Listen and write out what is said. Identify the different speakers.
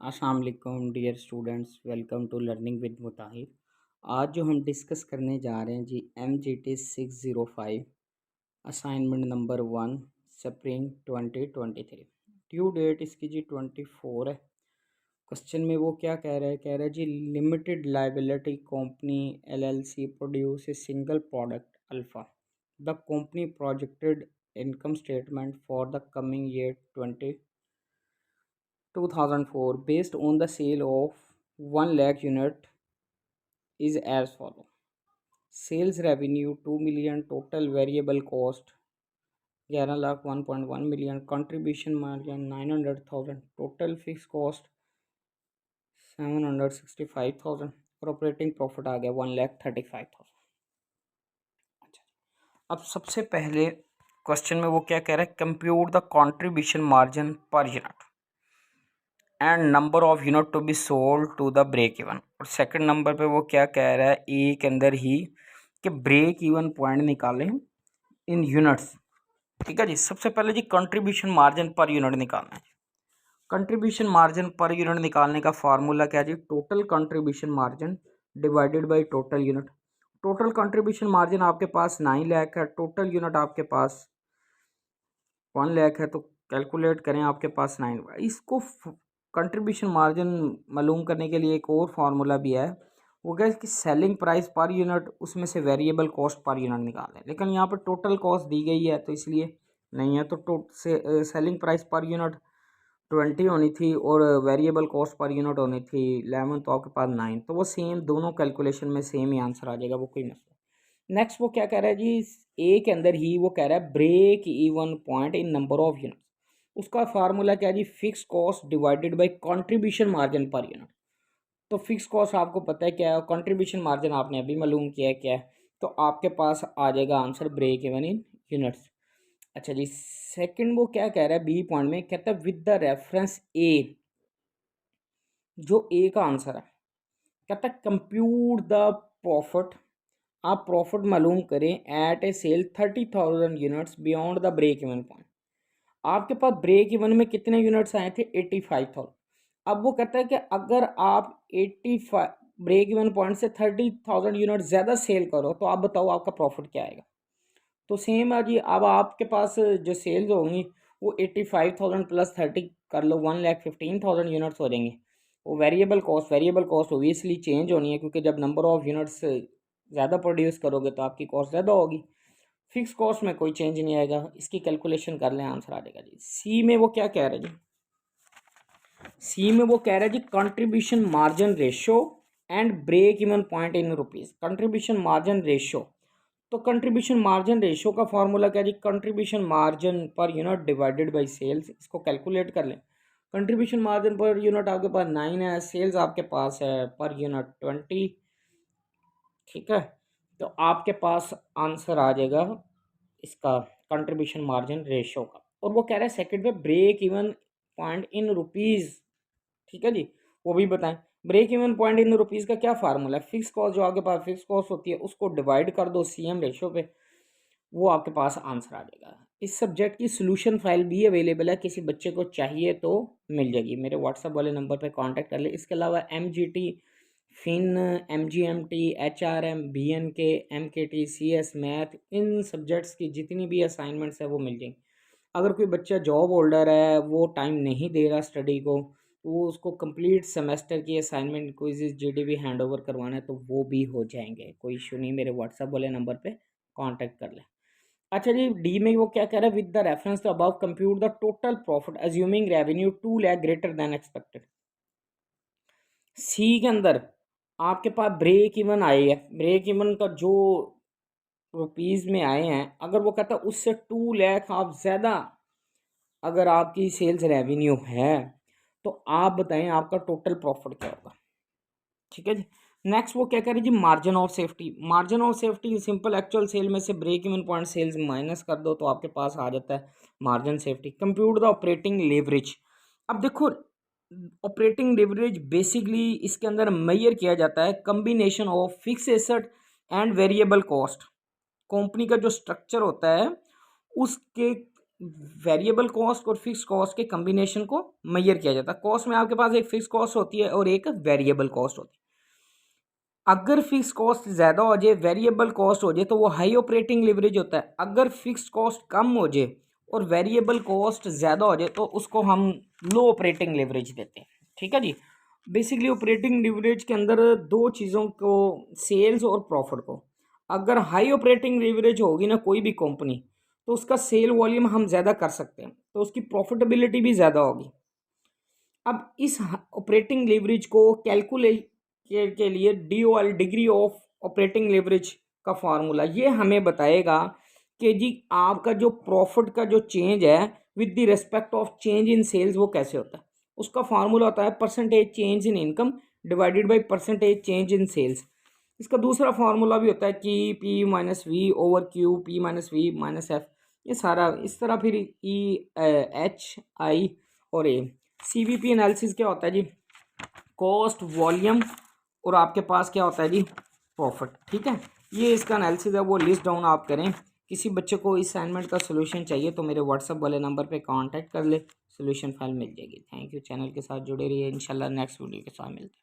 Speaker 1: अस्सलाम वालेकुम dear students, welcome to learning with Mutahir. आज जो हम डिस्कस करने जा रहे हैं जी MGT 605 assignment number 1 spring 2023। Due date इसकी जी 24 है। क्वेश्चन में वो क्या कह रहा है जी limited liability company LLC produce a single product alpha. The company projected income statement for the coming year 2004 based on the sale of 1 lakh unit is as follow. Sales revenue 2 million, total variable cost 11 lakh 1.1 million, contribution margin 900,000, total fixed cost 765,000 और operating profit आ गया 1,35,000। अब सबसे पहले question में वो क्या कह रहा है, compute the contribution margin per unit and number of unit to be sold to the break even. और सेकंड नंबर पे वो क्या कह रहा है, ए के अंदर ही कि ब्रेक इवन पॉइंट निकालें इन यूनिट्स। ठीक है जी, सबसे पहले जी कंट्रीब्यूशन मार्जिन पर यूनिट निकालना है। कंट्रीब्यूशन मार्जिन पर यूनिट निकालने का फार्मूला क्या है जी, total contribution margin divided by total unit. Total contribution margin आपके पास 9 लाख है, टोटल यूनिट आपके पास 1 लाख है, तो कैलकुलेट करें आपके पास 9। इसको कंट्रीब्यूशन मार्जिन मालूम करने के लिए एक और फार्मूला भी है, वो क्या है कि सेलिंग प्राइस पर यूनिट उसमें से वेरिएबल कॉस्ट पर यूनिट निकालें। लेकिन यहाँ पर टोटल कॉस्ट दी गई है तो इसलिए नहीं है, तो सेलिंग प्राइस पर यूनिट 20 होनी थी और वेरिएबल कॉस्ट पर यूनिट होनी थी 11, तो आपके पास 9, तो वो सेम दोनों कैलकुलेशन में सेम ही आंसर आ जाएगा, वो कोई मसला। नेक्स्ट वो क्या कह रहा है जी, ए के अंदर ही वो कह रहा है break even point in number of unit. उसका फार्मूला क्या है जी, fix cost divided by contribution margin per unit. तो फिक्स कॉस्ट आपको पता है क्या है, कंट्रीब्यूशन मार्जिन आपने अभी मालूम किया है क्या है, तो आपके पास आ जाएगा answer break even in units. अच्छा जी, सेकंड वो क्या कह रहा है, बी पॉइंट में कहता है विद द रेफरेंस ए, जो ए का आंसर है, कहता है कंप्यूट द प्रॉफिट। आप प्रॉफिट मालूम करें at a sale 30,000 units beyond the break even point. आपके पास ब्रेक इवन में कितने यूनिट्स आए थे, 85,000। अब वो कहता है कि अगर आप 85 ब्रेक इवन पॉइंट से 30,000 यूनिट ज़्यादा सेल करो तो आप बताओ आपका प्रॉफिट क्या आएगा। तो सेम है जी, अब आपके पास जो सेल्स होंगी वो 85,000 प्लस 30 कर लो, 1,15,000 यूनिट्स हो जाएंगे। वो वेरिएबल कॉस्ट ओबियसली चेंज होनी है, क्योंकि जब नंबर ऑफ यूनिट्स ज़्यादा प्रोड्यूस करोगे तो आपकी कॉस्ट ज़्यादा होगी। फिक्स कॉस्ट में कोई चेंज नहीं आएगा, इसकी कैलकुलेशन कर लें, आंसर आ जाएगा जी। सी में वो क्या कह रहा है जी, सी में वो कह रहा है जी contribution margin ratio and break even point in rupees. Contribution margin ratio, तो कंट्रीब्यूशन मार्जिन रेशियो का फॉर्मूला क्या है जी, contribution margin per unit divided by sales. इसको कैलकुलेट कर लें। कंट्रीब्यूशन मार्जिन पर यूनिट आपके पास 9 है, सेल्स आपके पास है पर यूनिट 20। ठीक है, तो आपके पास आंसर आ जाएगा इसका कंट्रीब्यूशन मार्जिन रेशियो का। और वो कह रहा है सेकंड पे break even point in rupees. ठीक है जी, वो भी बताएं। Break even point in rupees का क्या फार्मूला है, फिक्स कॉस्ट जो आपके पास फिक्स कॉस्ट होती है उसको डिवाइड कर दो CM रेशियो पे, वो आपके पास आंसर आ जाएगा। इस सब्जेक्ट की सोल्यूशन फाइल भी अवेलेबल है, किसी बच्चे को चाहिए तो मिल जाएगी, मेरे व्हाट्सएप वाले नंबर पे कांटेक्ट कर ले। इसके अलावा MGT, fin, MGMT, HRM, BNK, MKT, CS math, इन सब्जेक्ट्स की जितनी भी असाइनमेंट्स है वो मिल जाएंगी। अगर कोई बच्चा जॉब होल्डर है, वो टाइम नहीं दे रहा स्टडी को, वो उसको कंप्लीट सेमेस्टर की assignment quiz GDB hand over करवाना है तो वो भी हो जाएंगे, कोई इशू नहीं, मेरे व्हाट्सएप वाले नंबर पे कांटेक्ट कर लें। अच्छा जी, डी में वो क्या कह रहा है, with the reference to above compute the total profit assuming revenue 2 lakh greater than expected. C के अंदर आपके पास ब्रेक इवन आए है, ब्रेक इवन का जो रुपीज़ में आए हैं, अगर वो कहता है उससे 2 लाख आप ज़्यादा अगर आपकी सेल्स रेवेन्यू है तो आप बताएं आपका टोटल प्रॉफिट क्या होगा। ठीक है जी, नेक्स्ट वो क्या कह रही जी, margin of safety. Margin of safety simple actual sale में से break even point sales minus कर दो तो आपके पास आ जाता है margin safety. Compute the operating leverage. अब देखो, ऑपरेटिंग लेवरेज बेसिकली इसके अंदर मेजर किया जाता है combination of fix asset and variable cost. Company का जो स्ट्रक्चर होता है उसके वेरिएबल कॉस्ट और फिक्स कॉस्ट के कम्बिनेशन को मेजर किया जाता है। कॉस्ट में आपके पास एक फिक्स कॉस्ट होती है और एक वेरिएबल कॉस्ट होती है। अगर फिक्स कॉस्ट ज़्यादा हो जाए, वेरिएबल कॉस्ट हो जाए, तो वो हाई ऑपरेटिंग लिवरेज होता है। अगर फिक्स कॉस्ट कम हो जाए और वेरिएबल कॉस्ट ज़्यादा हो जाए तो उसको हम लो ऑपरेटिंग लिवरेज देते हैं। ठीक है जी। बेसिकली ऑपरेटिंग लिवरेज के अंदर दो चीज़ों को, सेल्स और प्रॉफिट को, अगर हाई ऑपरेटिंग लिवरेज होगी ना कोई भी कंपनी, तो उसका सेल वॉल्यूम हम ज़्यादा कर सकते हैं, तो उसकी प्रॉफिटेबिलिटी भी ज़्यादा होगी। अब इस ऑपरेटिंग लेवरेज को कैलकुलेट के लिए DOL, degree of operating leverage का फार्मूला ये हमें बताएगा कि जी आपका जो प्रॉफिट का जो चेंज है with the respect of change in sales वो कैसे होता है। उसका फार्मूला होता है percentage change in income divided by percentage change in sales. इसका दूसरा फार्मूला भी होता है कि P-V/Q, P-V-F, ये सारा इस तरह। फिर EH, I और A। CVP एनालिसिस क्या होता है जी, कॉस्ट, वॉल्यूम और आपके पास क्या होता है जी, प्रॉफिट। ठीक है, ये इसका एनालिसिस है, वो लिस्ट डाउन आप करें। किसी बच्चे को इस असाइनमेंट का सोल्यूशन चाहिए तो मेरे व्हाट्सएप वाले नंबर पे कांटेक्ट कर ले, सोल्यूशन फाइल मिल जाएगी। थैंक यू, चैनल के साथ जुड़े रहिए। इंशाल्लाह नेक्स्ट वीडियो के साथ मिलते हैं।